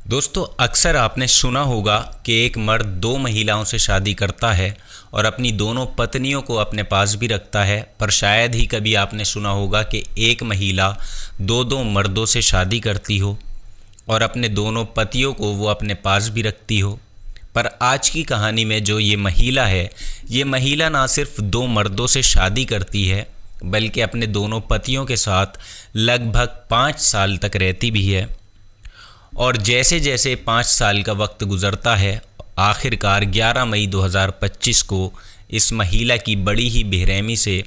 दोस्तों अक्सर आपने सुना होगा कि एक मर्द दो महिलाओं से शादी करता है और अपनी दोनों पत्नियों को अपने पास भी रखता है, पर शायद ही कभी आपने सुना होगा कि एक महिला दो दो मर्दों से शादी करती हो और अपने दोनों पतियों को वो अपने पास भी रखती हो। पर आज की कहानी में जो ये महिला है, ये महिला ना सिर्फ दो मर्दों से शादी करती है बल्कि अपने दोनों पतियों के साथ लगभग 5 साल तक रहती भी है। और जैसे जैसे 5 साल का वक्त गुज़रता है, आखिरकार 11 मई 2025 को इस महिला की बड़ी ही बेरहमी से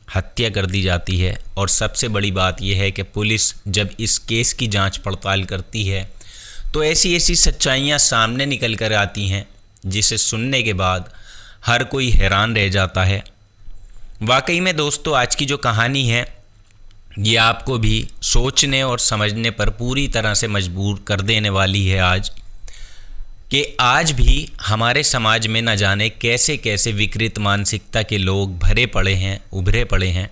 हत्या कर दी जाती है। और सबसे बड़ी बात यह है कि पुलिस जब इस केस की जांच पड़ताल करती है तो ऐसी ऐसी सच्चाइयां सामने निकल कर आती हैं जिसे सुनने के बाद हर कोई हैरान रह जाता है। वाकई में दोस्तों, आज की जो कहानी है ये आपको भी सोचने और समझने पर पूरी तरह से मजबूर कर देने वाली है। आज भी हमारे समाज में न जाने कैसे कैसे विकृत मानसिकता के लोग भरे पड़े हैं, उभरे पड़े हैं।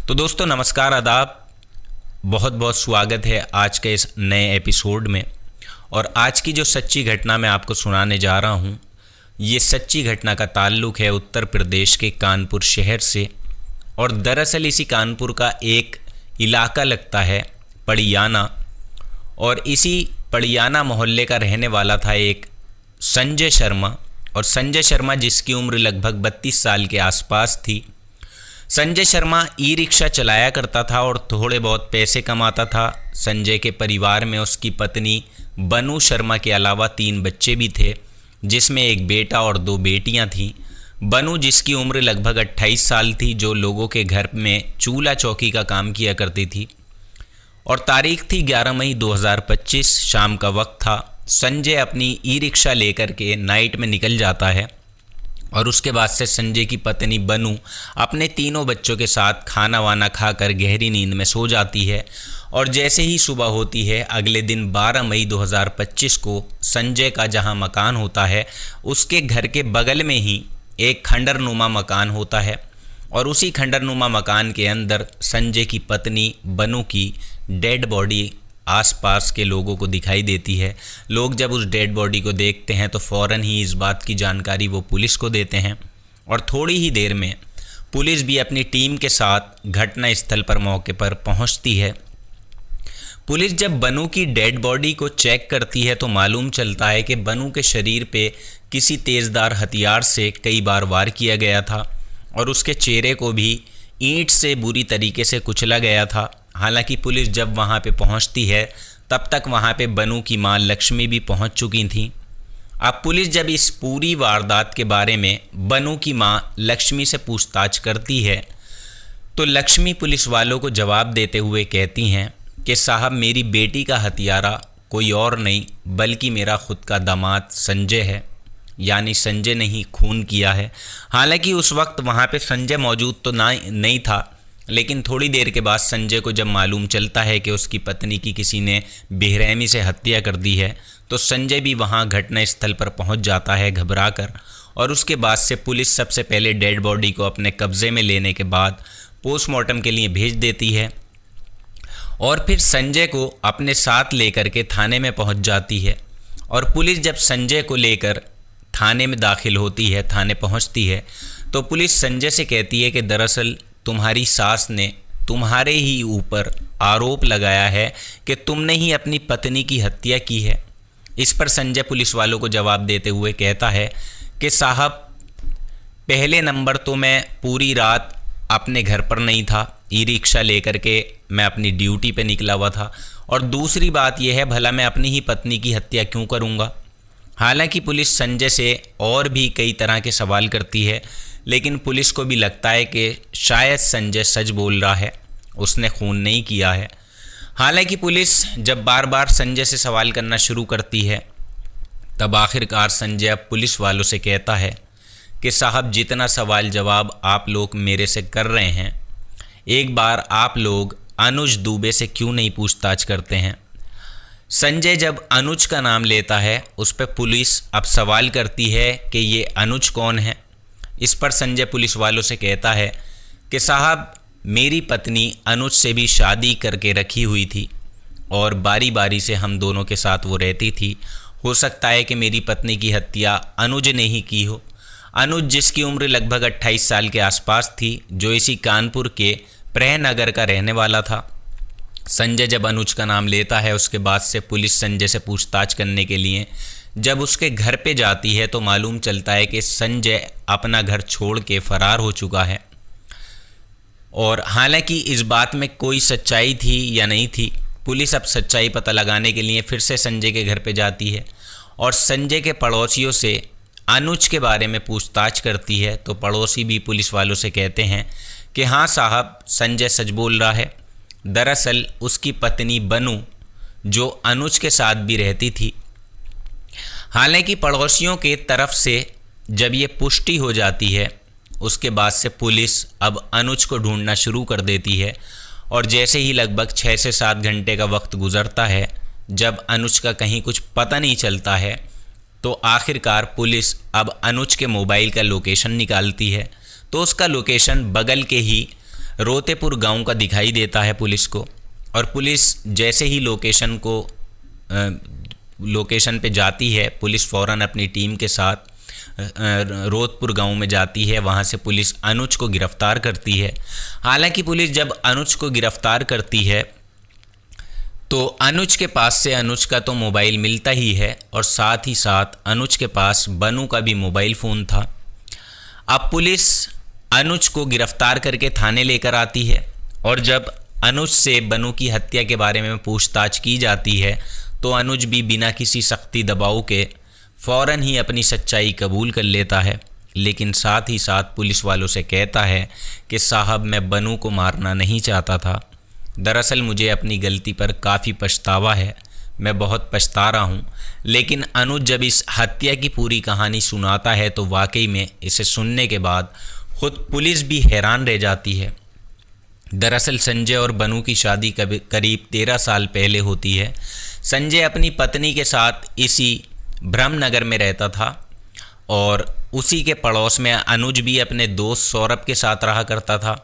तो दोस्तों नमस्कार, आदाब, बहुत बहुत स्वागत है आज के इस नए एपिसोड में। और आज की जो सच्ची घटना मैं आपको सुनाने जा रहा हूँ, ये सच्ची घटना का ताल्लुक़ है उत्तर प्रदेश के कानपुर शहर से। और दरअसल इसी कानपुर का एक इलाका लगता है पड़ियाना, और इसी पड़ियाना मोहल्ले का रहने वाला था एक संजय शर्मा। और संजय शर्मा जिसकी उम्र लगभग 32 साल के आसपास थी। संजय शर्मा ई रिक्शा चलाया करता था और थोड़े बहुत पैसे कमाता था। संजय के परिवार में उसकी पत्नी बनू शर्मा के अलावा 3 बच्चे भी थे, जिसमें एक बेटा और 2 बेटियां थीं। बनू जिसकी उम्र लगभग 28 साल थी, जो लोगों के घर में चूल्हा चौकी का काम किया करती थी। और तारीख थी 11 मई 2025, शाम का वक्त था। संजय अपनी ई रिक्शा लेकर के नाइट में निकल जाता है और उसके बाद से संजय की पत्नी बनू अपने 3 बच्चों के साथ खाना वाना खाकर गहरी नींद में सो जाती है। और जैसे ही सुबह होती है अगले दिन 12 मई 2025 को संजय का जहां मकान होता है उसके घर के बगल में ही एक खंडरनुमा मकान होता है। और उसी खंडरनुमा मकान के अंदर संजय की पत्नी बनू की डेड बॉडी आसपास के लोगों को दिखाई देती है। लोग जब उस डेड बॉडी को देखते हैं तो फ़ौरन ही इस बात की जानकारी वो पुलिस को देते हैं। और थोड़ी ही देर में पुलिस भी अपनी टीम के साथ घटना स्थल पर मौके पर पहुंचती है। पुलिस जब बनू की डेड बॉडी को चेक करती है तो मालूम चलता है कि बनू के शरीर पे किसी तेज़दार हथियार से कई बार वार किया गया था और उसके चेहरे को भी ईंट से बुरी तरीके से कुचला गया था। हालांकि पुलिस जब वहां पे पहुंचती है तब तक वहां पे बनू की मां लक्ष्मी भी पहुंच चुकी थी। अब पुलिस जब इस पूरी वारदात के बारे में बनू की मां लक्ष्मी से पूछताछ करती है तो लक्ष्मी पुलिस वालों को जवाब देते हुए कहती हैं कि साहब, मेरी बेटी का हत्यारा कोई और नहीं बल्कि मेरा खुद का दामाद संजय है, यानी संजय ने ही खून किया है। हालांकि उस वक्त वहाँ पे संजय मौजूद तो नहीं था, लेकिन थोड़ी देर के बाद संजय को जब मालूम चलता है कि उसकी पत्नी की किसी ने बेरहमी से हत्या कर दी है तो संजय भी वहाँ घटना स्थल पर पहुँच जाता है घबराकर। और उसके बाद से पुलिस सबसे पहले डेड बॉडी को अपने कब्ज़े में लेने के बाद पोस्टमार्टम के लिए भेज देती है और फिर संजय को अपने साथ लेकर के थाने में पहुँच जाती है। और पुलिस जब संजय को लेकर थाने में दाखिल होती है, थाने पहुंचती है, तो पुलिस संजय से कहती है कि दरअसल तुम्हारी सास ने तुम्हारे ही ऊपर आरोप लगाया है कि तुमने ही अपनी पत्नी की हत्या की है। इस पर संजय पुलिस वालों को जवाब देते हुए कहता है कि साहब, पहले नंबर तो मैं पूरी रात अपने घर पर नहीं था, ई रिक्शा लेकर के मैं अपनी ड्यूटी पे निकला हुआ था, और दूसरी बात यह है भला मैं अपनी ही पत्नी की हत्या क्यों करूँगा। हालांकि पुलिस संजय से और भी कई तरह के सवाल करती है, लेकिन पुलिस को भी लगता है कि शायद संजय सच बोल रहा है, उसने खून नहीं किया है। हालांकि पुलिस जब बार बार संजय से सवाल करना शुरू करती है तब आखिरकार संजय अब पुलिस वालों से कहता है कि साहब, जितना सवाल जवाब आप लोग मेरे से कर रहे हैं, एक बार आप लोग अनुज दुबे से क्यों नहीं पूछताछ करते हैं। संजय जब अनुज का नाम लेता है उस पर पुलिस अब सवाल करती है कि ये अनुज कौन है। इस पर संजय पुलिस वालों से कहता है कि साहब, मेरी पत्नी अनुज से भी शादी करके रखी हुई थी और बारी बारी से हम दोनों के साथ वो रहती थी। हो सकता है कि मेरी पत्नी की हत्या अनुज ने ही की हो। अनुज, जिसकी उम्र लगभग 28 साल के आसपास थी, जो इसी कानपुर के प्रहनगर का रहने वाला था। संजय जब अनुज का नाम लेता है, उसके बाद से पुलिस संजय से पूछताछ करने के लिए जब उसके घर पे जाती है तो मालूम चलता है कि संजय अपना घर छोड़ के फरार हो चुका है। और हालांकि इस बात में कोई सच्चाई थी या नहीं थी, पुलिस अब सच्चाई पता लगाने के लिए फिर से संजय के घर पे जाती है और संजय के पड़ोसियों से अनुज के बारे में पूछताछ करती है। तो पड़ोसी भी पुलिस वालों से कहते हैं कि हाँ साहब, संजय सच बोल रहा है। दरअसल उसकी पत्नी बनू, जो अनुज के साथ भी रहती थी। हालांकि पड़ोसियों के तरफ से जब ये पुष्टि हो जाती है, उसके बाद से पुलिस अब अनुज को ढूंढना शुरू कर देती है। और जैसे ही लगभग 6 से 7 घंटे का वक्त गुजरता है, जब अनुज का कहीं कुछ पता नहीं चलता है, तो आखिरकार पुलिस अब अनुज के मोबाइल का लोकेशन निकालती है। तो उसका लोकेशन बगल के ही रोतेपुर गांव का दिखाई देता है पुलिस को। और पुलिस जैसे ही लोकेशन पे जाती है, पुलिस फ़ौरन अपनी टीम के साथ रोतपुर गांव में जाती है। वहां से पुलिस अनुज को गिरफ्तार करती है। हालांकि पुलिस जब अनुज को गिरफ्तार करती है तो अनुज के पास से अनुज का तो मोबाइल मिलता ही है और साथ ही साथ अनुज के पास बनू का भी मोबाइल फ़ोन था। अब पुलिस अनुज को गिरफ्तार करके थाने लेकर आती है और जब अनुज से बनू की हत्या के बारे में पूछताछ की जाती है तो अनुज भी बिना किसी सख्ती दबाव के फ़ौरन ही अपनी सच्चाई कबूल कर लेता है। लेकिन साथ ही साथ पुलिस वालों से कहता है कि साहब, मैं बनू को मारना नहीं चाहता था। दरअसल मुझे अपनी गलती पर काफ़ी पछतावा है, मैं बहुत पछता रहा हूँ। लेकिन अनुज जब इस हत्या की पूरी कहानी सुनाता है तो वाकई में इसे सुनने के बाद खुद पुलिस भी हैरान रह जाती है। दरअसल संजय और बनू की शादी करीब 13 साल पहले होती है। संजय अपनी पत्नी के साथ इसी ब्रह्मनगर में रहता था और उसी के पड़ोस में अनुज भी अपने दोस्त सौरभ के साथ रहा करता था।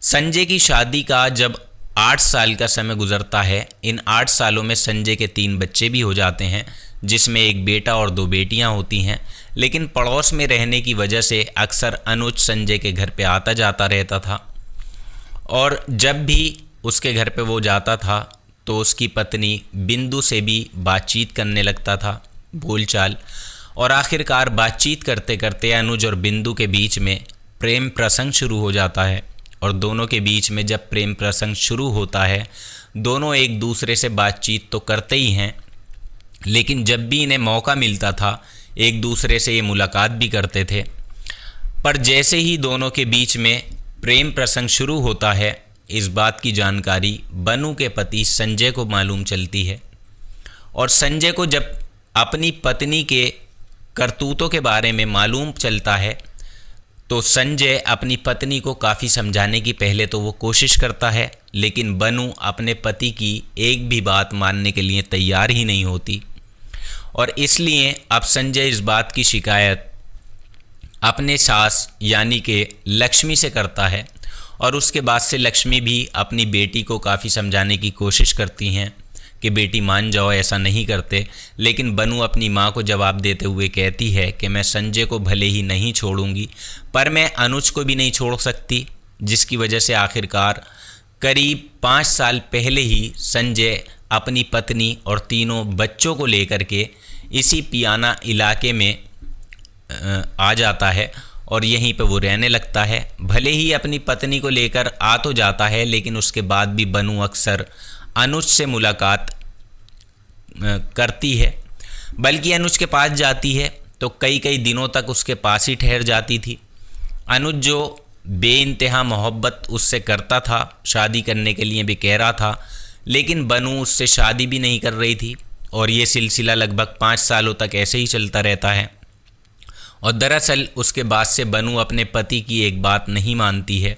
संजय की शादी का जब 8 साल का समय गुजरता है, इन 8 सालों में संजय के 3 बच्चे भी हो जाते हैं, जिसमें एक बेटा और 2 बेटियां होती हैं। लेकिन पड़ोस में रहने की वजह से अक्सर अनुज संजय के घर पे आता जाता रहता था और जब भी उसके घर पे वो जाता था तो उसकी पत्नी बिंदु से भी बातचीत करने लगता था, बोलचाल। और आखिरकार बातचीत करते करते अनुज और बिंदु के बीच में प्रेम प्रसंग शुरू हो जाता है। और दोनों के बीच में जब प्रेम प्रसंग शुरू होता है, दोनों एक दूसरे से बातचीत तो करते ही हैं, लेकिन जब भी इन्हें मौका मिलता था एक दूसरे से ये मुलाकात भी करते थे। पर जैसे ही दोनों के बीच में प्रेम प्रसंग शुरू होता है, इस बात की जानकारी बनू के पति संजय को मालूम चलती है। और संजय को जब अपनी पत्नी के करतूतों के बारे में मालूम चलता है तो संजय अपनी पत्नी को काफ़ी समझाने की पहले तो वो कोशिश करता है, लेकिन बनू अपने पति की एक भी बात मानने के लिए तैयार ही नहीं होती। और इसलिए अब संजय इस बात की शिकायत अपने सास यानी कि लक्ष्मी से करता है और उसके बाद से लक्ष्मी भी अपनी बेटी को काफ़ी समझाने की कोशिश करती हैं कि बेटी मान जाओ, ऐसा नहीं करते। लेकिन बनू अपनी माँ को जवाब देते हुए कहती है कि मैं संजय को भले ही नहीं छोड़ूंगी, पर मैं अनुज को भी नहीं छोड़ सकती, जिसकी वजह से आखिरकार करीब 5 साल पहले ही संजय अपनी पत्नी और 3 बच्चों को लेकर के इसी पियाना इलाके में आ जाता है और यहीं पे वो रहने लगता है। भले ही अपनी पत्नी को लेकर आ तो जाता है, लेकिन उसके बाद भी बनू अक्सर अनुज से मुलाकात करती है, बल्कि अनुज के पास जाती है तो कई कई दिनों तक उसके पास ही ठहर जाती थी। अनुज जो बेइंतहा मोहब्बत उससे करता था, शादी करने के लिए भी कह रहा था, लेकिन बनू उससे शादी भी नहीं कर रही थी और ये सिलसिला लगभग 5 सालों तक ऐसे ही चलता रहता है। और दरअसल उसके बाद से बनू अपने पति की एक बात नहीं मानती है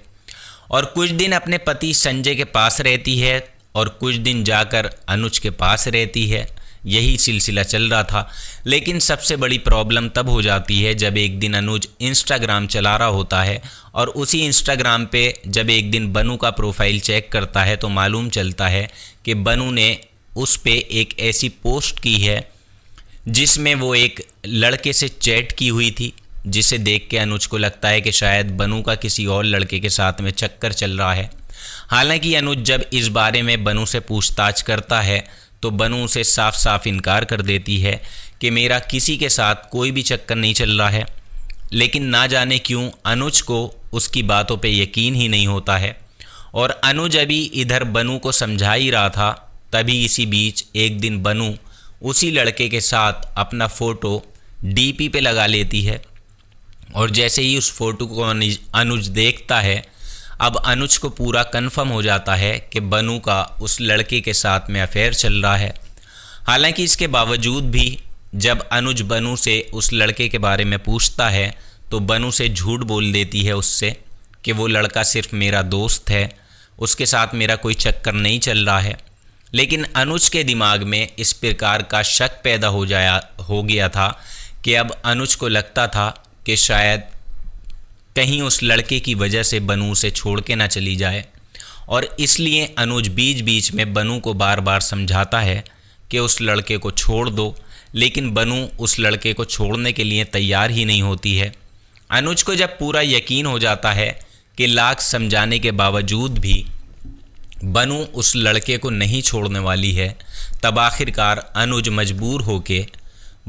और कुछ दिन अपने पति संजय के पास रहती है और कुछ दिन जाकर अनुज के पास रहती है। यही सिलसिला चल रहा था। लेकिन सबसे बड़ी प्रॉब्लम तब हो जाती है जब एक दिन अनुज इंस्टाग्राम चला रहा होता है और उसी इंस्टाग्राम पे जब एक दिन बनू का प्रोफाइल चेक करता है तो मालूम चलता है कि बनू ने उस पे एक ऐसी पोस्ट की है जिसमें वो एक लड़के से चैट की हुई थी, जिसे देख के अनुज को लगता है कि शायद बनू का किसी और लड़के के साथ में चक्कर चल रहा है। हालांकि अनुज जब इस बारे में बनू से पूछताछ करता है तो बनू उसे साफ साफ इनकार कर देती है कि मेरा किसी के साथ कोई भी चक्कर नहीं चल रहा है। लेकिन ना जाने क्यों अनुज को उसकी बातों पे यकीन ही नहीं होता है और अनुज अभी इधर बनू को समझा ही रहा था, तभी इसी बीच एक दिन बनू उसी लड़के के साथ अपना फ़ोटो डीपी पे लगा लेती है और जैसे ही उस फोटो को अनुज देखता है, अब अनुज को पूरा कन्फर्म हो जाता है कि बनू का उस लड़के के साथ में अफेयर चल रहा है। हालांकि इसके बावजूद भी जब अनुज बनू से उस लड़के के बारे में पूछता है तो बनू से झूठ बोल देती है उससे कि वो लड़का सिर्फ मेरा दोस्त है, उसके साथ मेरा कोई चक्कर नहीं चल रहा है। लेकिन अनुज के दिमाग में इस प्रकार का शक पैदा हो गया था कि अब अनुज को लगता था कि शायद कहीं उस लड़के की वजह से बनू से छोड़ के ना चली जाए और इसलिए अनुज बीच बीच में बनू को बार बार समझाता है कि उस लड़के को छोड़ दो, लेकिन बनू उस लड़के को छोड़ने के लिए तैयार ही नहीं होती है। अनुज को जब पूरा यकीन हो जाता है कि लाख समझाने के बावजूद भी बनू उस लड़के को नहीं छोड़ने वाली है, तब आखिरकार अनुज मजबूर होके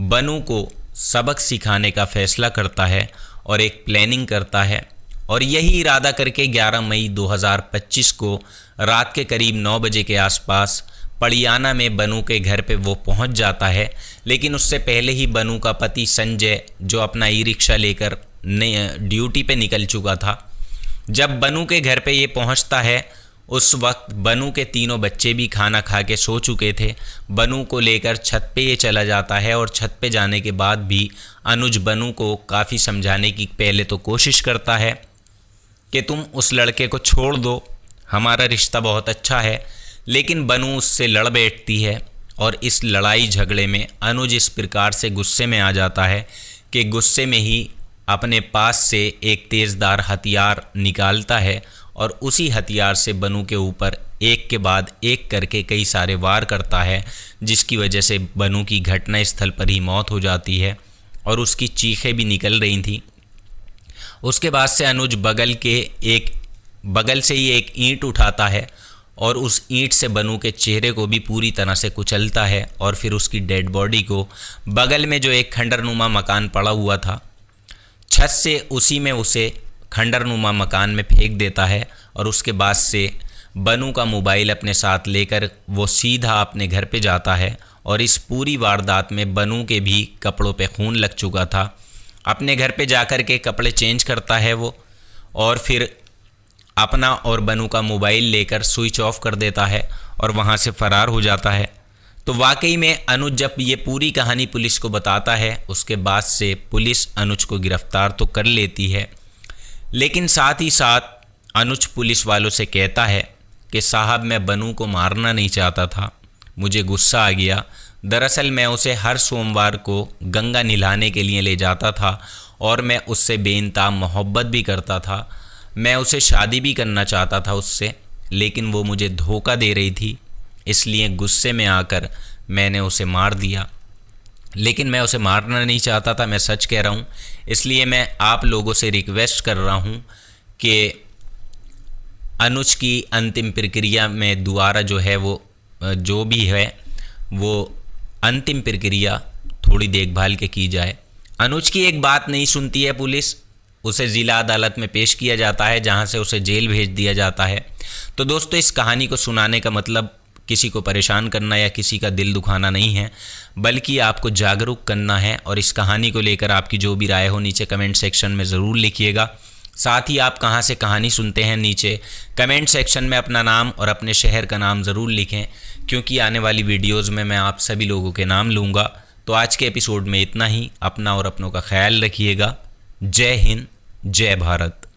बनू को सबक सिखाने का फ़ैसला करता है और एक प्लानिंग करता है और यही इरादा करके 11 मई 2025 को रात के करीब 9 बजे के आसपास पड़ियाना में बनू के घर पे वो पहुंच जाता है। लेकिन उससे पहले ही बनू का पति संजय, जो अपना ई रिक्शा लेकर ड्यूटी पे निकल चुका था, जब बनू के घर पे ये पहुंचता है उस वक्त बनू के तीनों बच्चे भी खाना खा के सो चुके थे। बनू को लेकर छत पे ये चला जाता है और छत पे जाने के बाद भी अनुज बनू को काफ़ी समझाने की पहले तो कोशिश करता है कि तुम उस लड़के को छोड़ दो, हमारा रिश्ता बहुत अच्छा है। लेकिन बनू उससे लड़ बैठती है और इस लड़ाई झगड़े में अनुज इस प्रकार से गुस्से में आ जाता है कि गुस्से में ही अपने पास से एक तेज़दार हथियार निकालता है और उसी हथियार से बनू के ऊपर एक के बाद एक करके कई सारे वार करता है, जिसकी वजह से बनू की घटना स्थल पर ही मौत हो जाती है और उसकी चीखें भी निकल रही थीं। उसके बाद से अनुज बगल से ही एक ईंट उठाता है और उस ईंट से बनू के चेहरे को भी पूरी तरह से कुचलता है और फिर उसकी डेड बॉडी को बगल में जो एक खंडरनुमा मकान पड़ा हुआ था, छत से उसी में उसे खंडरनुमा मकान में फेंक देता है और उसके बाद से बनू का मोबाइल अपने साथ लेकर वो सीधा अपने घर पे जाता है और इस पूरी वारदात में बनू के भी कपड़ों पे खून लग चुका था। अपने घर पे जाकर के कपड़े चेंज करता है वो और फिर अपना और बनू का मोबाइल लेकर स्विच ऑफ कर देता है और वहाँ से फ़रार हो जाता है। तो वाकई में अनुज जब ये पूरी कहानी पुलिस को बताता है, उसके बाद से पुलिस अनुज को गिरफ्तार तो कर लेती है, लेकिन साथ ही साथ अनुज पुलिस वालों से कहता है कि साहब मैं बनू को मारना नहीं चाहता था, मुझे गुस्सा आ गया। दरअसल मैं उसे हर सोमवार को गंगा नहलाने के लिए ले जाता था और मैं उससे बेइंतहा मोहब्बत भी करता था। मैं उसे शादी भी करना चाहता था उससे, लेकिन वो मुझे धोखा दे रही थी, इसलिए गुस्से में आकर मैंने उसे मार दिया। लेकिन मैं उसे मारना नहीं चाहता था, मैं सच कह रहा हूँ। इसलिए मैं आप लोगों से रिक्वेस्ट कर रहा हूँ कि अनुज की अंतिम प्रक्रिया में दोबारा जो है वो जो भी है वो अंतिम प्रक्रिया थोड़ी देखभाल के की जाए। अनुज की एक बात नहीं सुनती है पुलिस, उसे ज़िला अदालत में पेश किया जाता है जहां से उसे जेल भेज दिया जाता है। तो दोस्तों इस कहानी को सुनाने का मतलब किसी को परेशान करना या किसी का दिल दुखाना नहीं है, बल्कि आपको जागरूक करना है। और इस कहानी को लेकर आपकी जो भी राय हो नीचे कमेंट सेक्शन में ज़रूर लिखिएगा। साथ ही आप कहां से कहानी सुनते हैं नीचे कमेंट सेक्शन में अपना नाम और अपने शहर का नाम ज़रूर लिखें, क्योंकि आने वाली वीडियोज़ में मैं आप सभी लोगों के नाम लूँगा। तो आज के एपिसोड में इतना ही। अपना और अपनों का ख्याल रखिएगा। जय हिंद, जय भारत।